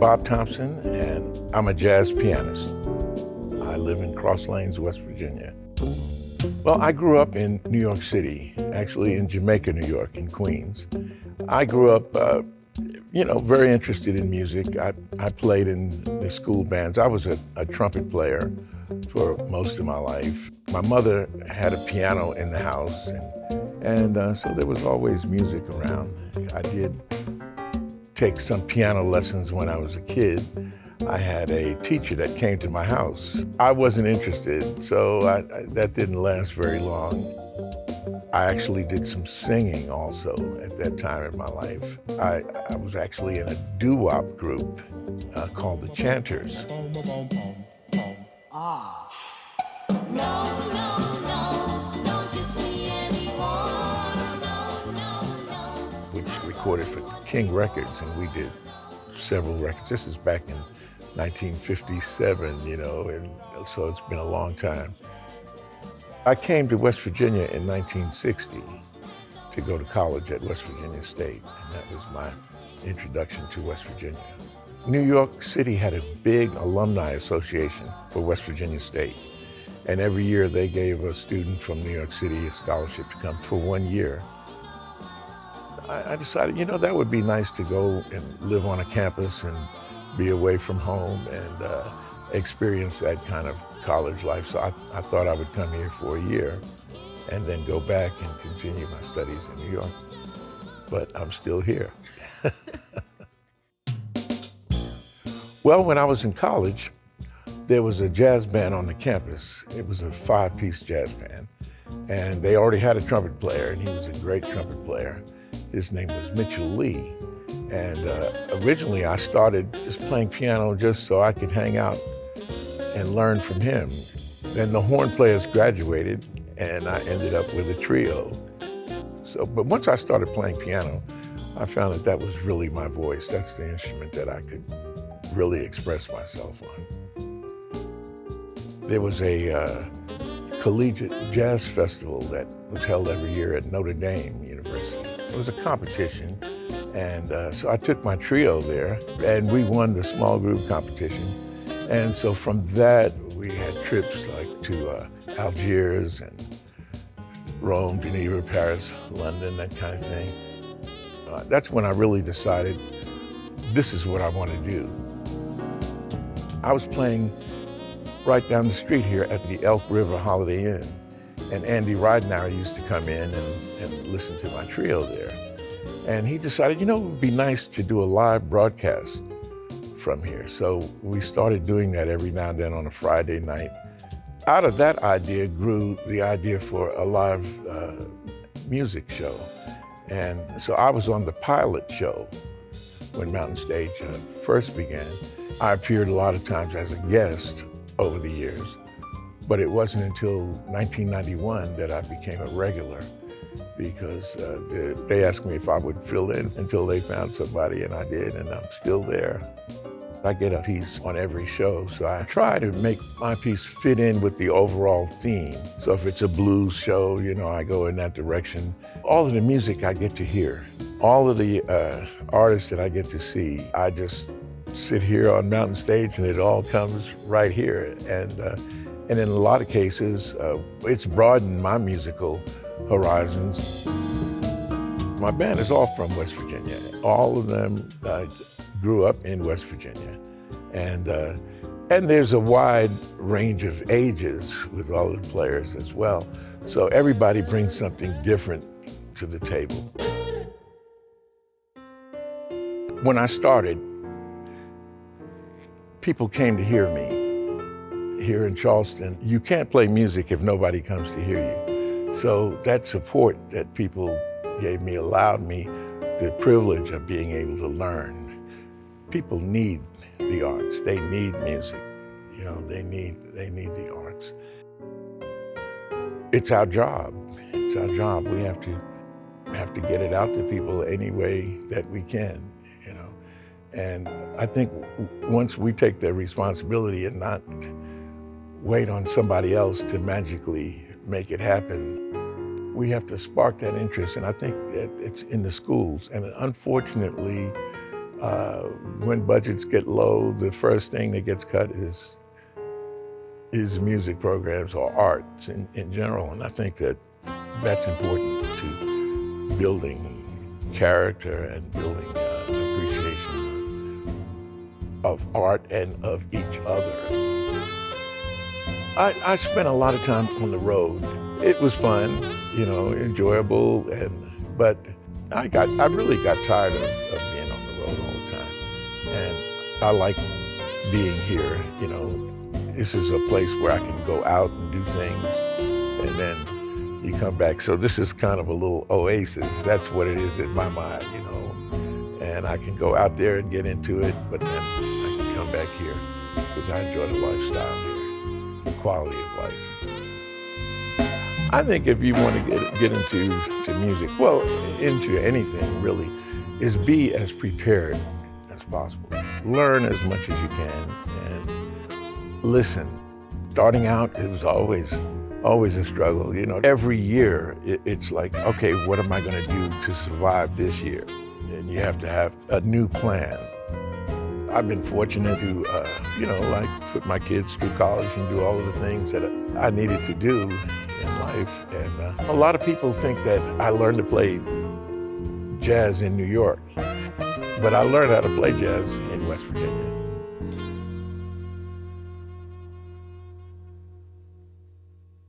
Bob Thompson, and I'm a jazz pianist. I live in Cross Lanes, West Virginia. Well, I grew up in New York City, actually in Jamaica, New York, in Queens. I grew up, very interested in music. I played in the school bands. I was a trumpet player for most of my life. My mother had a piano in the house, and so there was always music around. I did take some piano lessons when I was a kid. I had a teacher that came to my house. I wasn't interested, so that didn't last very long. I actually did some singing also at that time in my life. I was actually in a doo-wop group called the Chanters. Which recorded for King Records, and we did several records. This is back in 1957, and so it's been a long time. I came to West Virginia in 1960 to go to college at West Virginia State, and that was my introduction to West Virginia. New York City had a big alumni association for West Virginia State, and every year they gave a student from New York City a scholarship to come for 1 year. I decided, that would be nice to go and live on a campus and be away from home and experience that kind of college life. So I thought I would come here for a year and then go back and continue my studies in New York. But I'm still here. Well, when I was in college, there was a jazz band on the campus. It was a 5-piece jazz band. And they already had a trumpet player, and he was a great trumpet player. His name was Mitchell Lee. And originally I started just playing piano just so I could hang out and learn from him. Then the horn players graduated and I ended up with a trio. But once I started playing piano, I found that was really my voice. That's the instrument that I could really express myself on. There was a collegiate jazz festival that was held every year at Notre Dame University. It was a competition, and so I took my trio there, and we won the small group competition. And so from that, we had trips like to Algiers and Rome, Geneva, Paris, London, that kind of thing. That's when I really decided this is what I want to do. I was playing right down the street here at the Elk River Holiday Inn. And Andy Ridenauer used to come in and listen to my trio there. And he decided, it would be nice to do a live broadcast from here. So we started doing that every now and then on a Friday night. Out of that idea grew the idea for a live music show. And so I was on the pilot show when Mountain Stage first began. I appeared a lot of times as a guest over the years. But it wasn't until 1991 that I became a regular because they asked me if I would fill in until they found somebody, and I did, and I'm still there. I get a piece on every show, so I try to make my piece fit in with the overall theme. So if it's a blues show, I go in that direction. All of the music I get to hear, all of the artists that I get to see, I just sit here on Mountain Stage and it all comes right here. And in a lot of cases, it's broadened my musical horizons. My band is all from West Virginia. All of them grew up in West Virginia. And there's a wide range of ages with all the players as well. So everybody brings something different to the table. When I started, people came to hear me. Here in Charleston, you can't play music if nobody comes to hear you. So that support that people gave me allowed me the privilege of being able to learn. People need the arts. They need music. They need the arts. It's our job. It's our job. We have to get it out to people any way that we can, And I think once we take the responsibility and not wait on somebody else to magically make it happen, we have to spark that interest. And I think that it's in the schools. And unfortunately, When budgets get low, the first thing that gets cut is music programs or arts in general. And I think that that's important to building character and building appreciation of art and of each other. I spent a lot of time on the road. It was fun, enjoyable, but I really got tired of being on the road all the time. And I like being here, This is a place where I can go out and do things, and then you come back. So this is kind of a little oasis. That's what it is in my mind, And I can go out there and get into it, but then I can come back here because I enjoy the lifestyle here, the quality of life. I think if you want to get into music, well, into anything really, is be as prepared as possible. Learn as much as you can and listen. Starting out, it was always a struggle. Every year it's like, okay, what am I going to do to survive this year? And you have to have a new plan. I've been fortunate to, put my kids through college and do all of the things that I needed to do in life. And a lot of people think that I learned to play jazz in New York, but I learned how to play jazz in West Virginia.